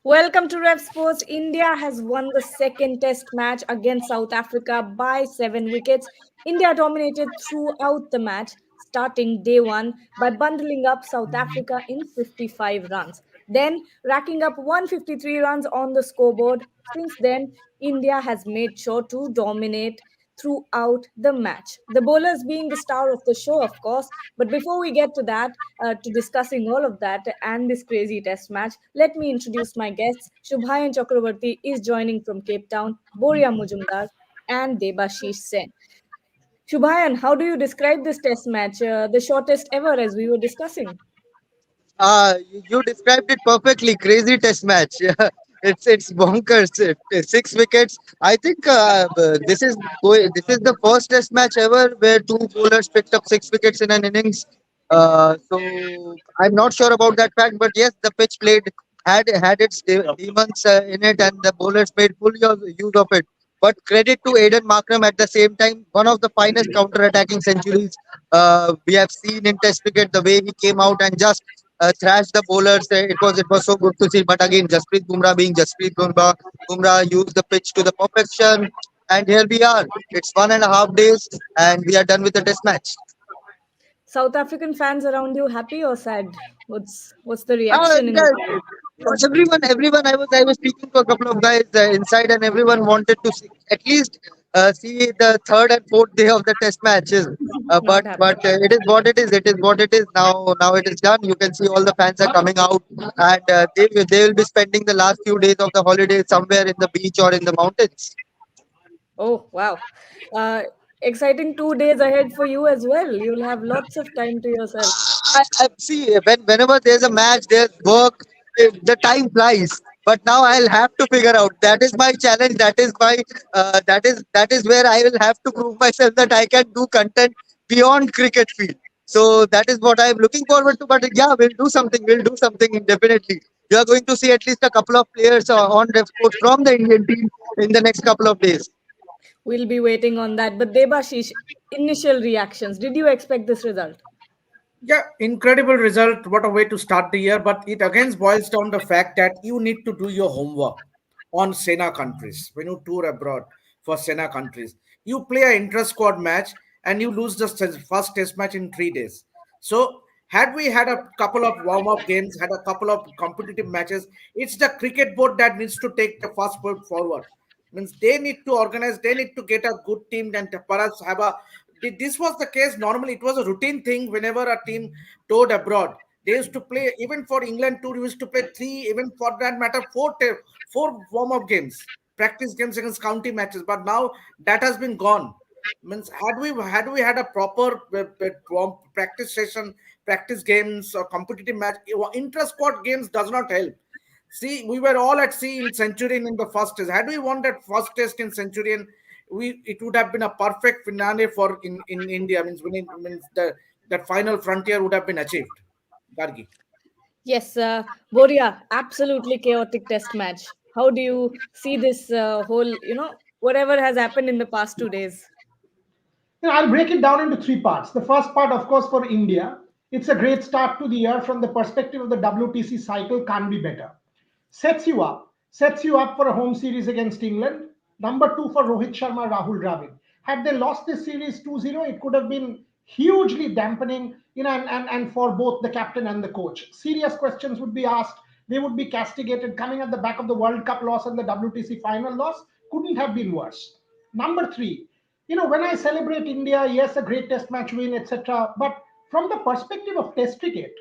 Welcome to Rev Sports. India has won the second test match against South Africa by 7 wickets. India dominated throughout the match, starting day one by bundling up South Africa in 55 runs, then racking up 153 runs on the scoreboard. Since then, India has made sure to dominate throughout the match. The bowlers being the star of the show, of course. But before we get to that, to discussing all of that and this crazy test match, let me introduce my guests. Shubhayan Chakravarti is joining from Cape Town, Boria Mujumdar, and Debashish Sen. Shubhayan, how do you describe this test match? The shortest ever, as we were discussing. You described it perfectly. Crazy test match. It's bonkers. 6 wickets. I think this is the first test match ever where two bowlers picked up 6 wickets in an innings. So I'm not sure about that fact, but yes, the pitch played had its demons in it, and the bowlers made full use of it. But credit to Aiden Markram at the same time, one of the finest counter-attacking centuries we have seen in Test cricket. The way he came out and just thrash the bowlers. It was so good to see. But again, Jasprit Bumrah being Jasprit Bumrah, Bumrah used the pitch to the perfection. And here we are. It's 1.5 days, and we are done with the test match. South African fans around you happy or sad? What's the Ah, reaction in the yeah, everyone. I was speaking to a couple of guys inside, and everyone wanted to see, at least see the third and fourth day of the test matches. not happy? But it is what it is. It is what it is. Now it is done. You can see all the fans are coming out, and they will be spending the last few days of the holiday somewhere in the beach or in the mountains. Oh, wow. Uh, Exciting 2 days ahead for you as well. You'll have lots of time to yourself. I see whenever there's a match, there's work, the time flies. But now I'll have to figure out. That is my challenge. That is where I will have to prove myself that I can do content beyond cricket field. So that is what I'm looking forward to. But yeah, we'll do something. We'll do something definitely. You are going to see at least a couple of players on Ref Sports from the Indian team in the next couple of days. We'll be waiting on that. But Debashish, initial reactions. Did you expect this result? Yeah, incredible result. What a way to start the year. But it again boils down the fact that you need to do your homework on Sena countries. When you tour abroad for Sena countries, you play an intra squad match and you lose the first test match in 3 days. So, had we had a couple of warm up games, had a couple of competitive matches, it's the cricket board that needs to take the first step forward. Means they need to organize, they need to get a good team and perhaps have a this was the case. Normally it was a routine thing whenever a team toured abroad. They used to play, even for England tour, you used to play three, even for that matter four warm-up games, practice games against county matches. But now that has been gone. Means had we had a proper practice session, practice games or competitive match, intra squad games does not help. See, we were all at sea in Centurion in the first test. Had we won that first test in Centurion, we it would have been a perfect finale for in India. Means that final frontier would have been achieved. Gargi. Yes, Boria, absolutely chaotic test match. How do you see this whole, whatever has happened in the past 2 days? I'll break it down into three parts. The first part, of course, for India, it's a great start to the year from the perspective of the WTC cycle, can't be better. Sets you up for a home series against England. Number two for Rohit Sharma, Rahul Dravid. Had they lost this series 2-0, it could have been hugely dampening, and for both the captain and the coach. Serious questions would be asked. They would be castigated coming at the back of the World Cup loss and the WTC final loss. Couldn't have been worse. Number three, when I celebrate India, yes, a great test match win, etc. But from the perspective of test cricket,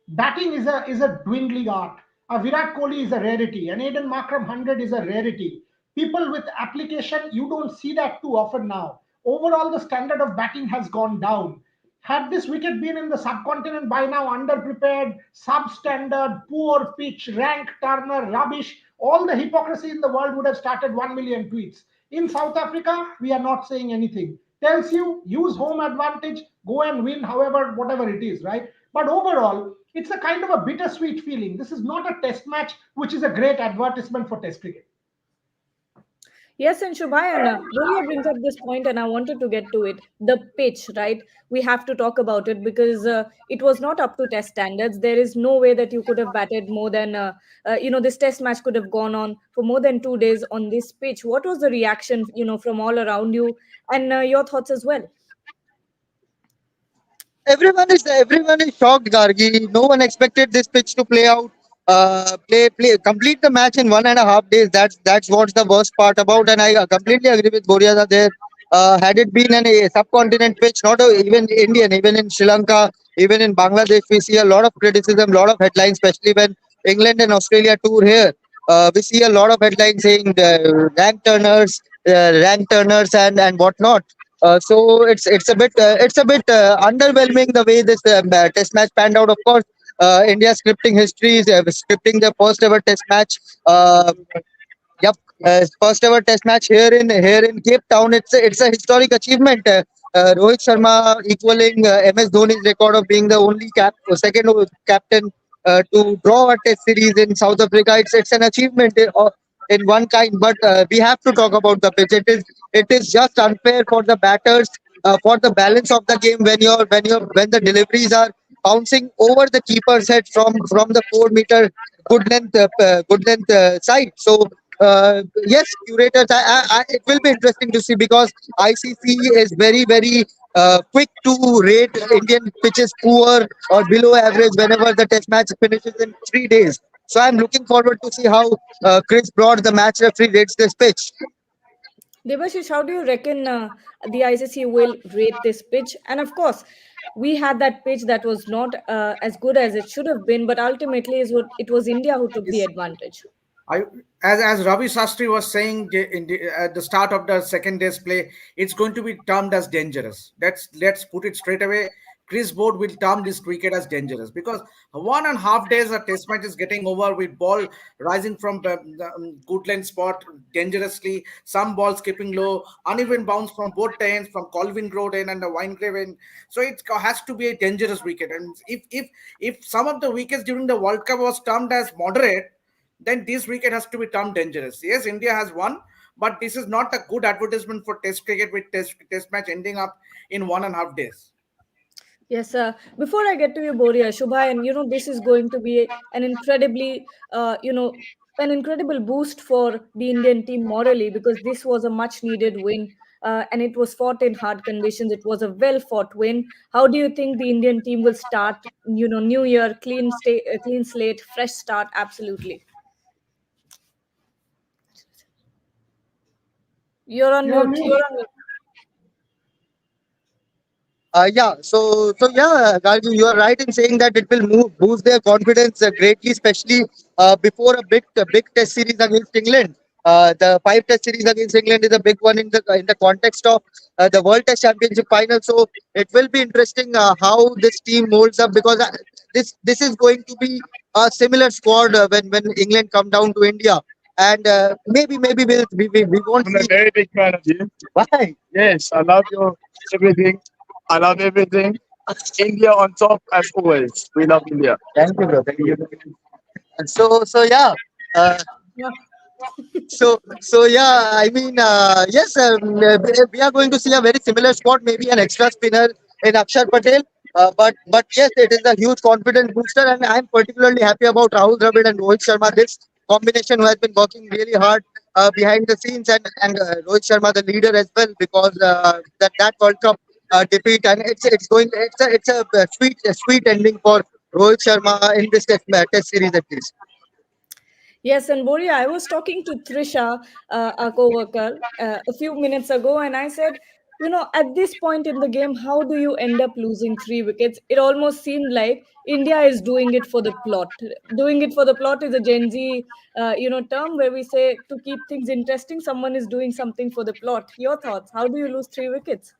batting is a dwindling art. A Virat Kohli is a rarity. An Aiden Markram 100 is a rarity. People with application, you don't see that too often now. Overall, the standard of batting has gone down. Had this wicket been in the subcontinent by now, underprepared, substandard, poor pitch, rank Turner, rubbish, all the hypocrisy in the world would have started 1 million tweets. In South Africa, we are not saying anything. Tells you, use home advantage, go and win, however, whatever it is, right? But overall, it's a kind of a bittersweet feeling. This is not a test match, which is a great advertisement for test cricket. Yes, and Shubha and Bolia brings up this point, and I wanted to get to it. The pitch, right? We have to talk about it because it was not up to test standards. There is no way that you could have batted more than, this test match could have gone on for more than 2 days on this pitch. What was the reaction, from all around you, and your thoughts as well? Everyone is shocked, Gargi. No one expected this pitch to play out. Complete the match in 1.5 days. That's what's the worst part about. And I completely agree with Boriada there. Had it been a subcontinent pitch, not even Indian, even in Sri Lanka, even in Bangladesh, we see a lot of criticism, lot of headlines, especially when England and Australia tour here. We see a lot of headlines saying rank turners, and whatnot. So it's a bit underwhelming the way this test match panned out. Of course, India scripting history is scripting the first ever test match. Uh, Yep, first ever Test match here in Cape Town. It's a historic achievement. Rohit Sharma equaling MS Dhoni's record of being the only second captain to draw a Test series in South Africa. It's an achievement in one kind. But we have to talk about the pitch. It is just unfair for the batters, for the balance of the game when the deliveries are bouncing over the keeper's head from the 4 meter good length side. So yes, curators. It will be interesting to see because ICC is very quick to rate Indian pitches poor or below average whenever the test match finishes in 3 days. So I'm looking forward to see how Chris Broad, the match referee, rates this pitch. Devashish, how do you reckon the ICC will rate this pitch? And of course, we had that pitch that was not as good as it should have been, but ultimately it was India who took the Yes. advantage. I, as Ravi Sastry was saying at the start of the second day's play, it's going to be termed as dangerous. Let's put it straight away. Chris Board will term this cricket as dangerous because 1.5 days a test match is getting over with ball rising from the good length spot dangerously, some balls skipping low, uneven bounce from both ends, from Colvin Road end and the Winegrave end. So it has to be a dangerous wicket. And if some of the wickets during the World Cup was termed as moderate, then this wicket has to be termed dangerous. Yes, India has won, but this is not a good advertisement for Test cricket with test match ending up in 1.5 days. Yes, before I get to you, Boria, Shubha, and this is going to be an an incredible boost for the Indian team morally because this was a much needed win and it was fought in hard conditions. It was a well fought win. How do you think the Indian team will start, new year, clean slate, fresh start? Absolutely. You're on You're on mute. You're mute. on mute. Yeah, Gargi, you are right in saying that it will boost their confidence greatly, especially before a big test series against England. The five test series against England is a big one in the context of the World Test Championship final. So it will be interesting how this team molds up because this is going to be a similar squad when England come down to India. And maybe we won't I'm a see. very big fan of you. Why? Yes, I love your everything. I love everything. India on top as always. We love India. Thank you, bro. Thank you. So yeah. Uh, Yeah. so, I mean, yes, we are going to see a very similar spot, maybe an extra spinner in Akshar Patel. But yes, it is a huge confidence booster, and I'm particularly happy about Rahul Dravid and Rohit Sharma. This combination who has been working really hard behind the scenes, and Rohit Sharma, the leader as well, because that World Cup defeat, and it's a sweet ending for Rohit Sharma in this test series at least. Yes, and Boria, I was talking to Trisha, our co-worker, a few minutes ago, and I said, at this point in the game, how do you end up losing 3 wickets? It almost seemed like India is doing it for the plot. Doing it for the plot is a Gen Z, term where we say to keep things interesting, someone is doing something for the plot. Your thoughts? How do you lose 3 wickets?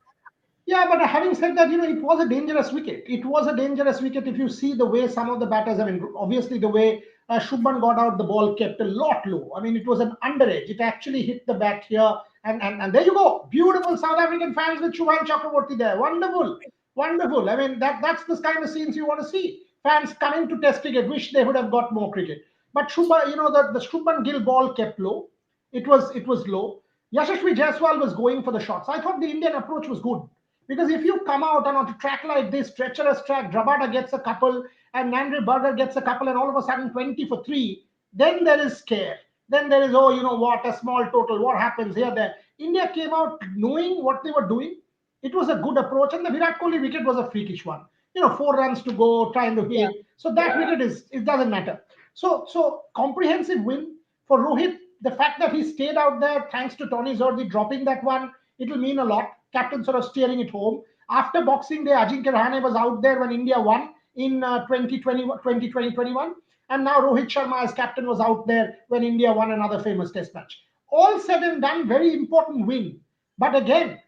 Yeah, but having said that, it was a dangerous wicket. It was a dangerous wicket if you see the way some of the batters, I mean, obviously the way Shubman got out, the ball kept a lot low. I mean, it was an underedge. It actually hit the bat here. And there you go. Beautiful South African fans with Shubhan Chakraborty there. Wonderful. Wonderful. I mean, that's the kind of scenes you want to see. Fans coming to test cricket, wish they would have got more cricket. But Shubman, the Shubman Gill ball kept low. It was low. Yashasvi Jaiswal was going for the shots. I thought the Indian approach was good. Because if you come out and on a track like this, treacherous track, Drabada gets a couple and Nandri Berger gets a couple, and all of a sudden 20 for three, then there is scare. Then there is, oh, you know what, a small total. What happens here, there? India came out knowing what they were doing. It was a good approach, and the Virat Kohli wicket was a freakish one. 4 runs to go, trying to Yeah. hit. So that wicket is, it doesn't matter. So comprehensive win for Rohit. The fact that he stayed out there, thanks to Tony Zordi dropping that one, it'll mean a lot. Captain sort of steering it home. After Boxing Day, Ajinkya Rahane was out there when India won in 2020-21, and now Rohit Sharma as captain was out there when India won another famous test match. All said and done, very important win. But again,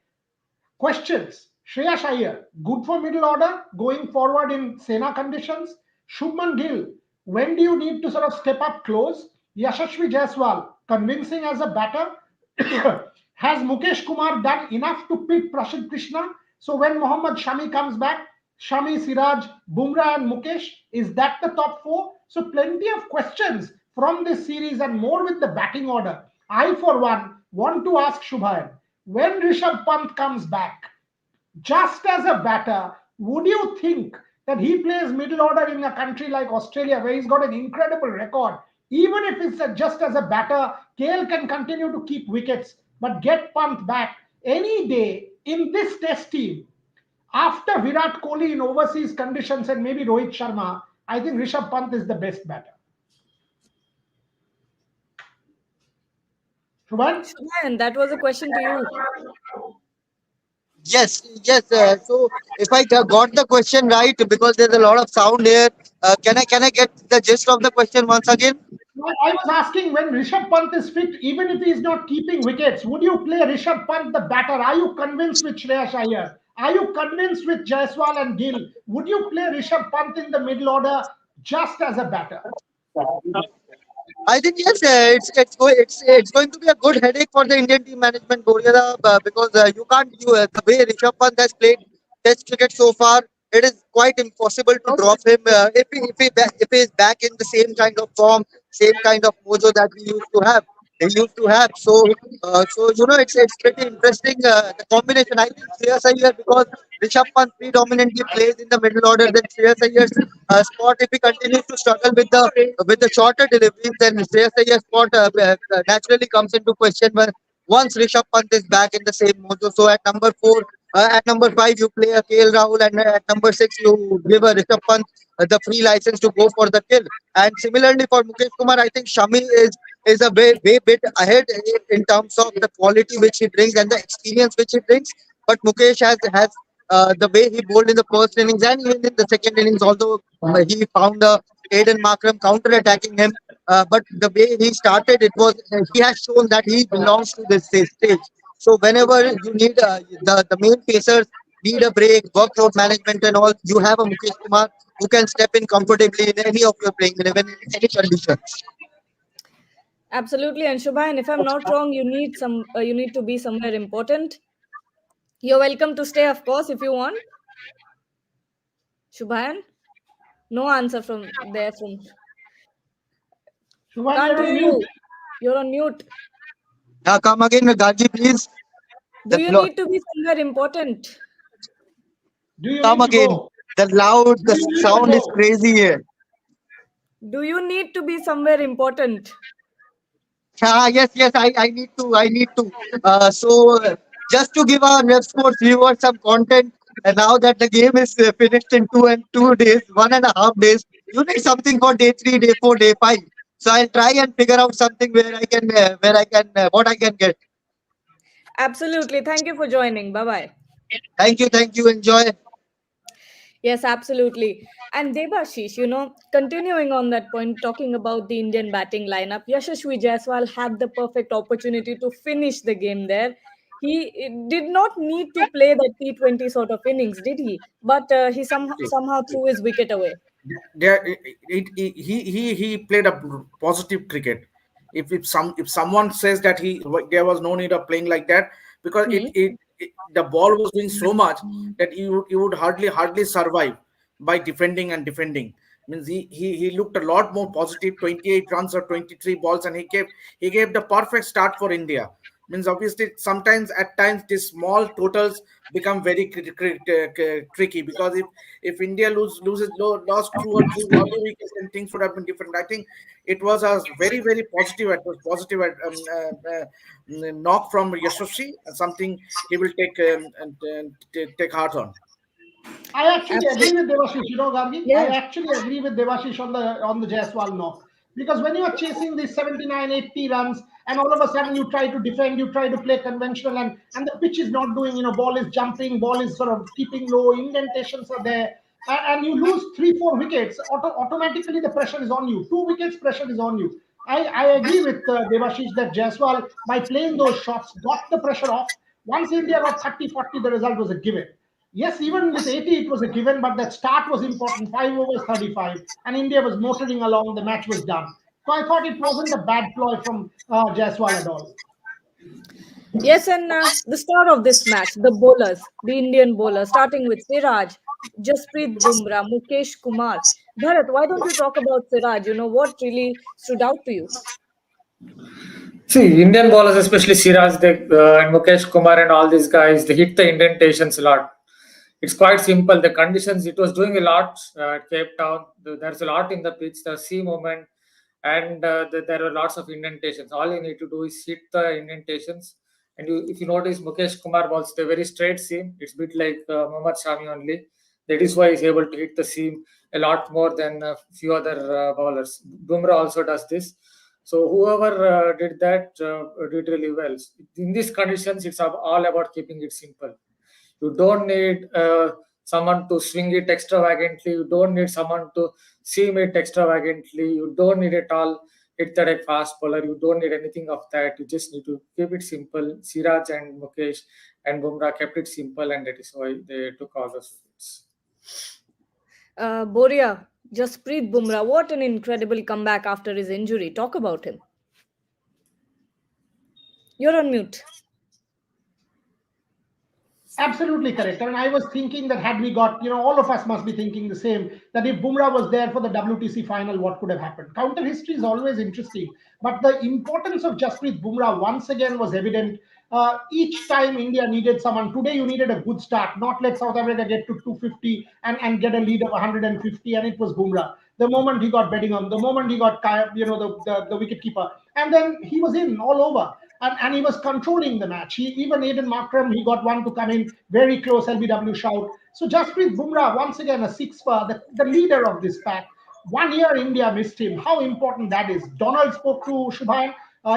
questions. Shreyas Iyer, good for middle order going forward in Sena conditions. Shubman Gill, when do you need to sort of step up close? Yashasvi Jaiswal, convincing as a batter. Has Mukesh Kumar done enough to pit Prashid Krishna? So when Mohammad Shami comes back, Shami, Siraj, Bumrah, and Mukesh, is that the top four? So plenty of questions from this series and more with the batting order. I, for one, want to ask Shubhayan, when Rishabh Pant comes back, just as a batter, would you think that he plays middle order in a country like Australia where he's got an incredible record? Even if it's just as a batter, KL can continue to keep wickets, but get Pant back any day in this test team after Virat Kohli in overseas conditions and maybe Rohit Sharma. I think Rishabh Pant is the best batter. Shubhan? Shubhayan, that was a question to you. Yes, yes. So if I got the question right, because there's a lot of sound here, can I get the gist of the question once again? Well, I was asking, when Rishabh Pant is fit, even if he's not keeping wickets, would you play Rishabh Pant the batter? Are you convinced with Shreyas Iyer? Are you convinced with Jaiswal and Gill? Would you play Rishabh Pant in the middle order just as a batter? I think yes, it's going to be a good headache for the Indian team management, Goriela, because you can't the way Rishabh Pant has played Test cricket so far. It is quite impossible to drop him if he is back in the same kind of form, same kind of mojo that we used to have. They used to have. So it's pretty interesting the combination. I think Shreyas Iyer, because Rishabh Pant predominantly plays in the middle order, then Shreyas Iyer's spot, if he continues to struggle with the shorter deliveries, then Shreyas Iyer's spot naturally comes into question once Rishabh Pant is back in the same mojo. So at number four, at number five, you play a KL Rahul, and at number six, you give a Rishabh Pant the free license to go for the kill. And similarly for Mukesh Kumar, I think Shami is a way bit ahead in terms of the quality which he brings and the experience which he brings. But Mukesh has the way he bowled in the first innings and even in the second innings, although he found Aiden Markram counter attacking him. But the way he started, it was he has shown that he belongs to this stage. So whenever you need the main pacers need a break, workload management and all, you have a Mukesh Kumar who can step in comfortably in any of your playing 11 in any conditions. Absolutely. And Shubhayan, if I'm not wrong, you need to be somewhere important. You're welcome to stay, of course, if you want. Shubhayan, no answer from there. From Shubhan, can't you're hear on mute. you. You're on mute. Come again, Gaji, please. Do The you lo- need to be somewhere important? Do you Come need to again. go? The loud, Do the you need to sound is go? crazy here. Do you need to be somewhere important? Yes, yes, I need to. Just to give our Rev Sports viewers some content, and now that the game is finished in 2 days, 1.5 days, you need something for day three, day four, day five. So I'll try and figure out something what I can get. Absolutely. Thank you for joining. Bye bye. Thank you, enjoy. Yes, absolutely. And Debashish, continuing on that point, talking about the Indian batting lineup, Yashasvi Jaiswal had the perfect opportunity to finish the game there. He did not need to play the T20 sort of innings, did he? But he somehow threw his wicket away. There he played a positive cricket. If someone says that there was no need of playing like that, because Hmm. the ball was doing so much that you would hardly survive by defending. Means he looked a lot more positive. 28 runs or 23 balls, and he gave the perfect start for India. Means obviously sometimes at times these small totals become very tricky, because if India lost 2 or 3 early weekends, then things would have been different. I think it was a very positive, knock from Yashasvi, and something he will take take heart on. I actually agree Absolutely. with Devashish. You know, Gargi, I Yes. actually agree with Devashish on the Jaiswal knock, because when you are chasing these 79, 80 runs, and all of a sudden you try to defend, you try to play conventional, and the pitch is not doing. You know, ball is jumping, ball is sort of keeping low, indentations are there, and you lose 3, 4 wickets. Automatically the pressure is on you. 2 wickets, pressure is on you. I agree with Devashish that Jaiswal, by playing those shots, got the pressure off. Once India got 30, 40, the result was a given. Yes, even with 80, it was a given, but that start was important. 5 overs, 35, and India was motoring along. The match was done. So I thought it wasn't a bad ploy from Jaiswal at all. Yes, and the star of this match, the bowlers, the Indian bowlers, starting with Siraj, Jasprit Bumrah, Mukesh Kumar. Bharat, why don't you talk about Siraj? You know, what really stood out to you? See, Indian bowlers, especially Siraj and Mukesh Kumar and all these guys, they hit the indentations a lot. It's quite simple. The conditions, it was doing a lot at Cape Town. There's a lot in the pitch, the sea movement, and there are lots of indentations. All you need to do is hit the indentations. And if you notice, Mukesh Kumar bowls the very straight seam. It's a bit like Mohammad Shami only. That is why he's able to hit the seam a lot more than a few other bowlers. Bumrah also does this. So whoever did that did really well. In these conditions, it's all about keeping it simple. You don't need someone to swing it extravagantly. You don't need someone to seam it extravagantly. You don't need a tall, hit that a fast bowler. You don't need anything of that. You just need to keep it simple. Siraj and Mukesh and Bumrah kept it simple, and that is why they took all those wickets. Boria, Jasprit Bumrah, what an incredible comeback after his injury. Talk about him. You're on mute. Absolutely correct. I mean, I was thinking that had we got, all of us must be thinking the same, that if Bumrah was there for the WTC final, what could have happened? Counter history is always interesting, but the importance of Jasprit Bumrah once again was evident. Each time India needed someone, today you needed a good start, not let South Africa get to 250 and get a lead of 150, and it was Bumrah. The moment he got betting on, the moment he got, the wicket keeper, and then he was in all over. And he was controlling the match. Even Aiden Markram, he got one to come in very close LBW shout. So Jasprit Bumrah, once again, a six for the leader of this pack. 1 year India missed him. How important that is. Donald spoke to Shubhan.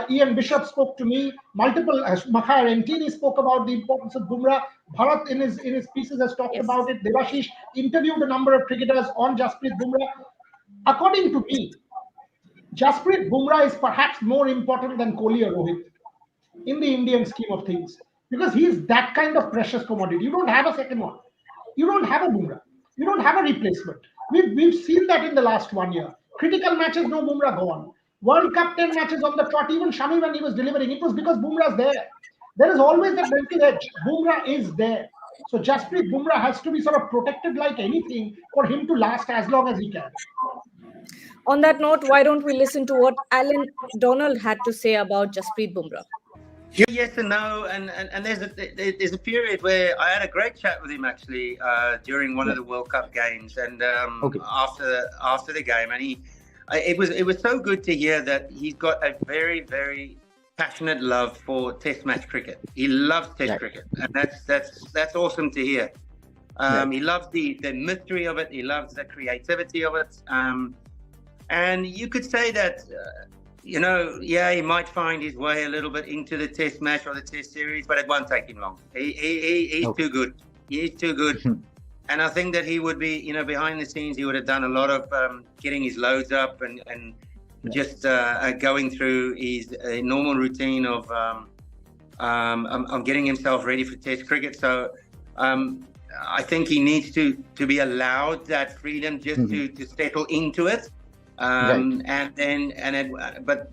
Ian Bishop spoke to me. Multiple Makhar Ntini spoke about the importance of Bumrah. Bharat in his pieces has talked Yes. about it. Devashish interviewed a number of cricketers on Jasprit Bumrah. According to me, Jasprit Bumrah is perhaps more important than Kohli or Rohit in the Indian scheme of things, because he's that kind of precious commodity. You don't have a second one. You don't have a Bumrah. You don't have a replacement. We've seen that in the last 1 year. Critical matches, no Bumrah gone. World Cup 10 matches on the trot. Even Shami, when he was delivering, it was because Bumrah's there. There is always that mental edge. Bumrah is there. So Jasprit Bumrah has to be sort of protected like anything for him to last as long as he can. On that note, why don't we listen to what Alan Donald had to say about Jasprit Bumrah? Yes and no, and there's a period where I had a great chat with him actually during one of the World Cup games, and after the game, and it was so good to hear that he's got a very passionate love for Test match cricket. He loves Test cricket, and that's awesome to hear. He loves the mystery of it. He loves the creativity of it, and you could say that. He might find his way a little bit into the Test match or the Test series, but it won't take him long. He's too good. He's too good. And I think that he would be, behind the scenes, he would have done a lot of getting his loads up and just going through his normal routine of getting himself ready for Test cricket. So I think he needs to be allowed that freedom just to settle into it. But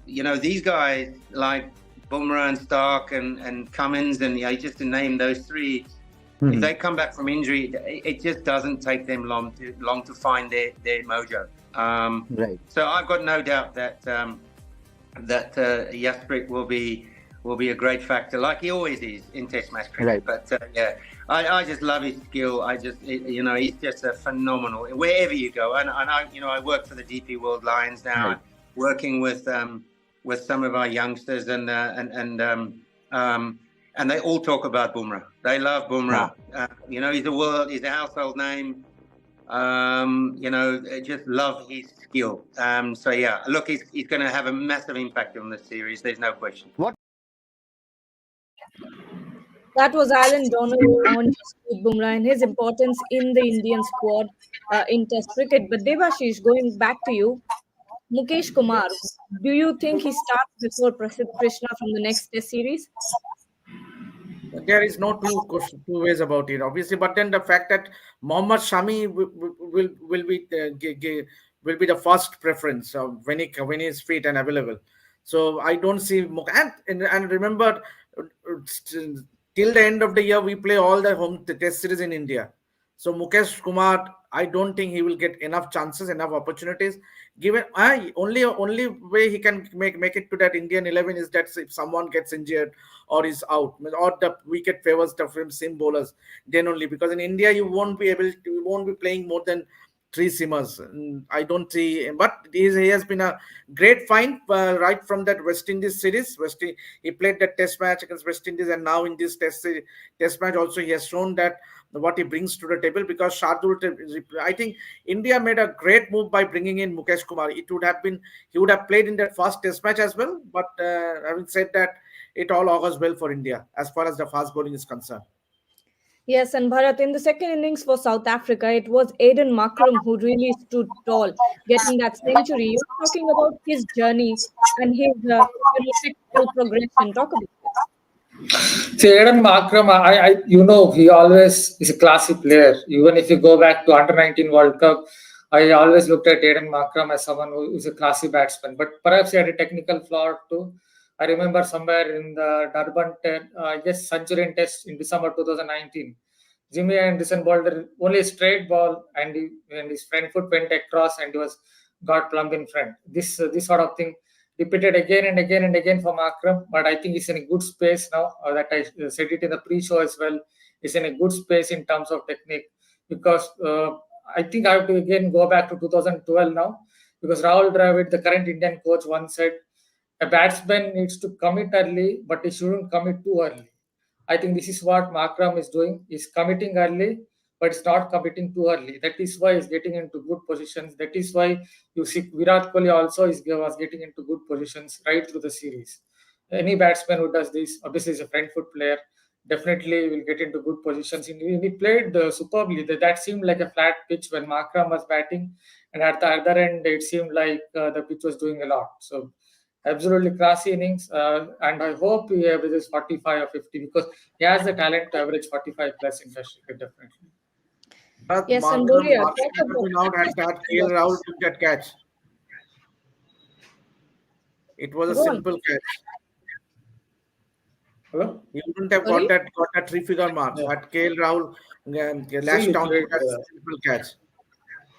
these guys like Bumrah and Stark and Cummins and just to name those three, if they come back from injury, it just doesn't take them long to find their mojo. So I've got no doubt that Jasprit will be will be a great factor, like he always is in Test match cricket. Right. But yeah, I just love his skill. He's just a phenomenal wherever you go. And I work for the DP World Lions now, Right. and working with some of our youngsters, and they all talk about Bumrah. They love Bumrah. He's a household name. Just love his skill. So yeah, look, he's going to have a massive impact on this series. There's no question. That was Alan Donald on Jasprit Bumrah and his importance in the Indian squad in Test cricket. But Devashish, going back to you, Mukesh Kumar, do you think he starts before Prasidh Krishna from the next Test series? There is no two ways about it, obviously. But then the fact that Mohammad Shami will be the first preference when he is fit and available. So I don't see and remember, till the end of the year we play all the home Test series in India. So Mukesh Kumar, I don't think he will get enough chances, enough opportunities. Given only way he can make it to that Indian 11 is that if someone gets injured or is out, or the wicket favors the seam bowlers, then only. Because in India you won't be playing more than three seamers. I don't see, but he has been a great find right from that West Indies series. He played that Test match against West Indies, and now in this Test match also he has shown that what he brings to the table. Because Shardul, I think India made a great move by bringing in Mukesh Kumar. He would have played in that first Test match as well. But having said that, it all augurs well for India as far as the fast bowling is concerned. Yes, and Bharat, in the second innings for South Africa, it was Aiden Markram who really stood tall, getting that century. You're talking about his journey and his technical progression. Talk about it. See, Aiden Markram, he always is a classy player. Even if you go back to Under 19 World Cup, I always looked at Aiden Markram as someone who is a classy batsman. But perhaps he had a technical flaw too. I remember somewhere in the Durban Centurion Test in December 2019, Jimmy Anderson bowled only a straight ball, and his front foot went across, and he got plumb in front. This sort of thing repeated again and again and again for Markram, but I think he's in a good space now. That I said it in the pre-show as well. He's in a good space in terms of technique, because I think I have to again go back to 2012 now, because Rahul Dravid, the current Indian coach, once said a batsman needs to commit early, but he shouldn't commit too early. I think this is what Markram is doing. He's committing early, but it's not committing too early. That is why he's getting into good positions. That is why you see Virat Kohli also was getting into good positions right through the series. Any batsman who does this, obviously is a front foot player, definitely will get into good positions. He played superbly. That seemed like a flat pitch when Markram was batting, and at the other end, it seemed like the pitch was doing a lot. So absolutely classy innings, and I hope he averages 45 or 50, because he has the talent to average 45 plus in Test cricket, definitely. Yes, and Markram Boria, should have been out had that KL Rahul took that catch. It was a simple catch. Hello? He wouldn't have got that three-figure mark. But KL Rahul lashed down to that simple catch.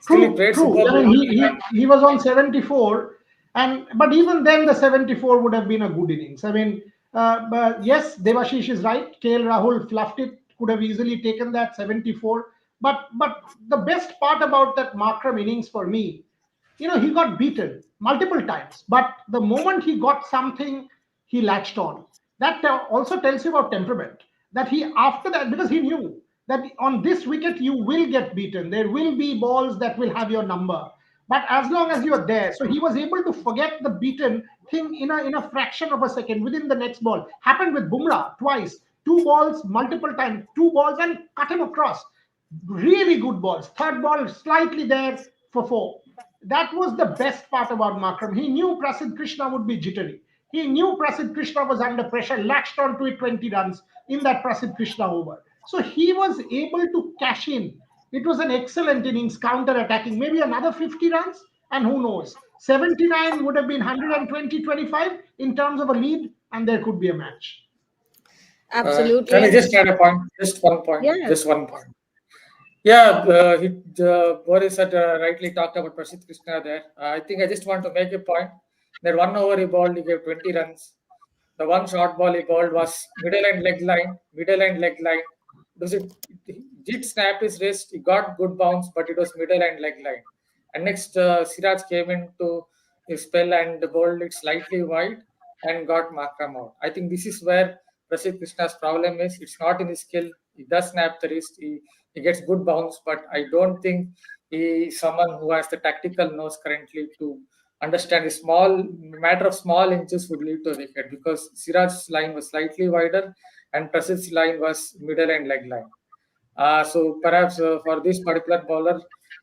True. I mean, he was on 74, but even then the 74 would have been a good innings. I mean, but yes, Devashish is right. KL Rahul fluffed it, could have easily taken that 74. But the best part about that Markram innings for me, he got beaten multiple times, but the moment he got something, he latched on. That also tells you about temperament. That he, after that, because he knew that on this wicket you will get beaten, there will be balls that will have your number, but as long as you are there, so he was able to forget the beaten thing in a fraction of a second within the next ball. Happened with Bumrah twice, two balls multiple times, two balls, and cut him across. Really good balls. Third ball slightly there for four. That was the best part about Markram. He knew Prasidh Krishna would be jittery. He knew Prasidh Krishna was under pressure, latched onto it 20 runs in that Prasidh Krishna over. So he was able to cash in. It was an excellent innings, counter-attacking, maybe another 50 runs, and who knows. 79 would have been 120-25 in terms of a lead, and there could be a match. Absolutely. Can I just add a point? Just one point. Yeah. Just one point. Yeah, Boris had rightly talked about Prasidh Krishna there. I think I just want to make a point. That 1 over he bowled, he gave 20 runs. The one short ball he bowled was middle and leg line, middle and leg line. Does it did snap his wrist? He got good bounce, but it was middle and leg line. And next, Siraj came into his spell and bowled it slightly wide and got Markram out. I think this is where Prasidh Krishna's problem is. It's not in his skill. He does snap the wrist. He gets good bounce, but I don't think he is someone who has the tactical nose currently to understand a small matter of small inches would lead to a wicket, because Siraj's line was slightly wider and Prasidh's line was middle and leg line. So perhaps for this particular bowler,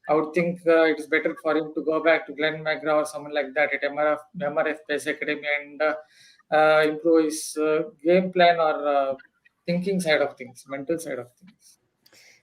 I would think it is better for him to go back to Glenn McGrath or someone like that at MRF Pace Academy and improve his game plan or thinking side of things, mental side of things.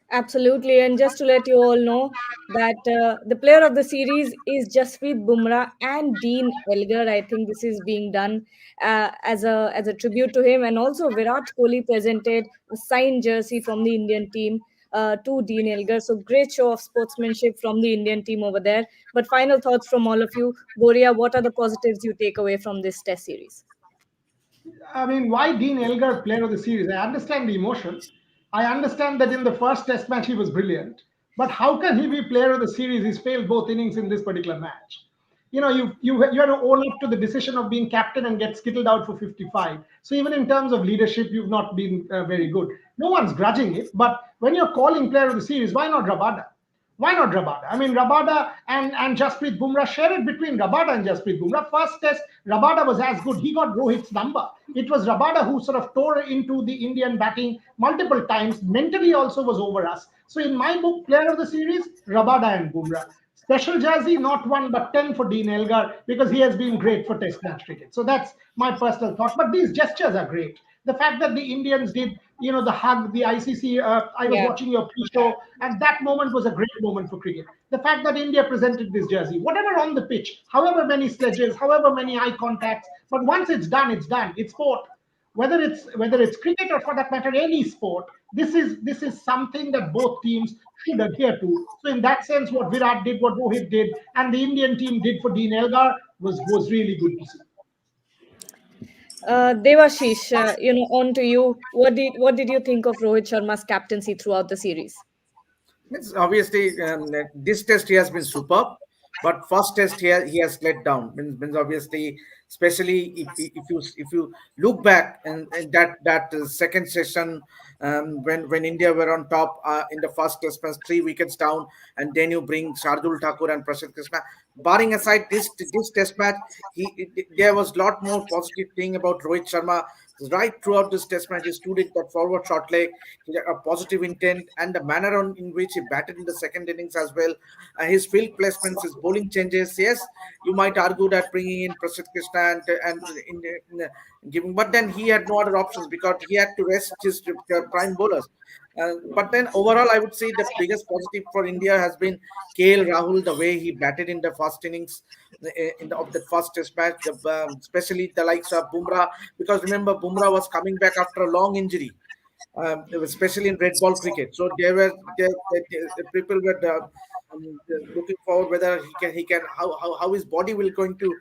Absolutely. And just to let you all know that the player of the series is Jasprit Bumrah and Dean Elgar. I think this is being done as a tribute to him. And also Virat Kohli presented a signed jersey from the Indian team to Dean Elgar. So great show of sportsmanship from the Indian team over there. But final thoughts from all of you. Boria, what are the positives you take away from this test series? I mean, why Dean Elgar player of the series? I understand the emotion. I understand that in the first test match he was brilliant. But how can he be player of the series? He's failed both innings in this particular match. You know, you have to own up to the decision of being captain and get skittled out for 55. So even in terms of leadership, you've not been very good. No one's grudging it. But when you're calling player of the series, why not Rabada? Why not Rabada? I mean, Rabada and Jasprit Bumrah, share it between Rabada and Jasprit Bumrah. First test, Rabada was as good. He got Rohit's number. It was Rabada who sort of tore into the Indian batting multiple times. Mentally also was over us. So in my book, player of the series, Rabada and Bumrah. Special jersey, not 1 but 10 for Dean Elgar, because he has been great for test match cricket. So that's my personal thought. But these gestures are great. The fact that the Indians did, you know, the hug, the ICC, I was Yeah. watching your pre-show, and that moment was a great moment for cricket. The fact that India presented this jersey, whatever on the pitch, however many sledges, however many eye contacts, but once it's done, it's done. It's sport. Whether it's cricket or for that matter any sport, this is something that both teams should adhere to. So in that sense, what Virat did, what Rohit did, and the Indian team did for Dean Elgar was really good to see. Devashish, on to you. What did you think of Rohit Sharma's captaincy throughout the series? It's obviously this test he has been superb, but first test he has let down. Means obviously, especially if you look back and that second session, when India were on top in the first test match, 3 wickets down, and then you bring Shardul Thakur and Prasidh Krishna. Barring aside this test match, there was a lot more positive thing about Rohit Sharma. Right throughout this test match, he stood in that forward short leg, he had a positive intent, and the manner in which he batted in the second innings as well. His field placements, his bowling changes. Yes, you might argue that bringing in Prasidh Krishna and giving, but then he had no other options because he had to rest his prime bowlers. But then overall, I would say the biggest positive for India has been KL Rahul, the way he batted in the first innings of the first test match, especially the likes of Bumrah, because remember Bumrah was coming back after a long injury, especially in red ball cricket. So the people were looking forward whether he can how his body will going to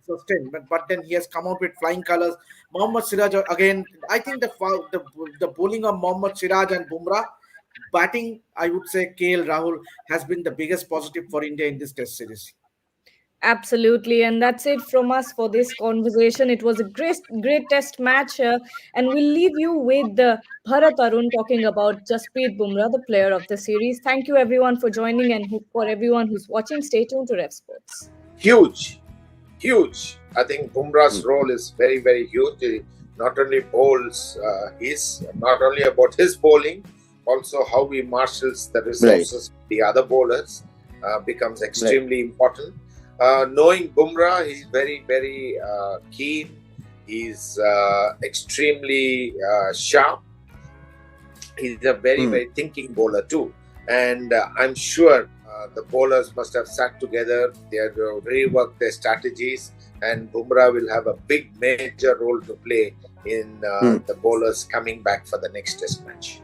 sustain. But then he has come out with flying colors. Mohammad Siraj again. I think the bowling of Mohammad Siraj and Bumrah, batting, I would say KL Rahul has been the biggest positive for India in this test series. Absolutely, and that's it from us for this conversation. It was a great test match, and we'll leave you with Bharat Arun talking about Jasprit Bumrah, the player of the series. Thank you everyone for joining, and for everyone who's watching, stay tuned to Rev Sports. Huge, huge. I think Bumrah's role is very, very huge. He not only bowls, not only about his bowling, also how he marshals the resources of the other bowlers becomes extremely important. Knowing Bumrah, he's very, very keen. He's extremely sharp. He's a very, very thinking bowler too. And I'm sure the bowlers must have sat together. They have reworked their strategies. And Bumrah will have a big, major role to play in the bowlers coming back for the next test match.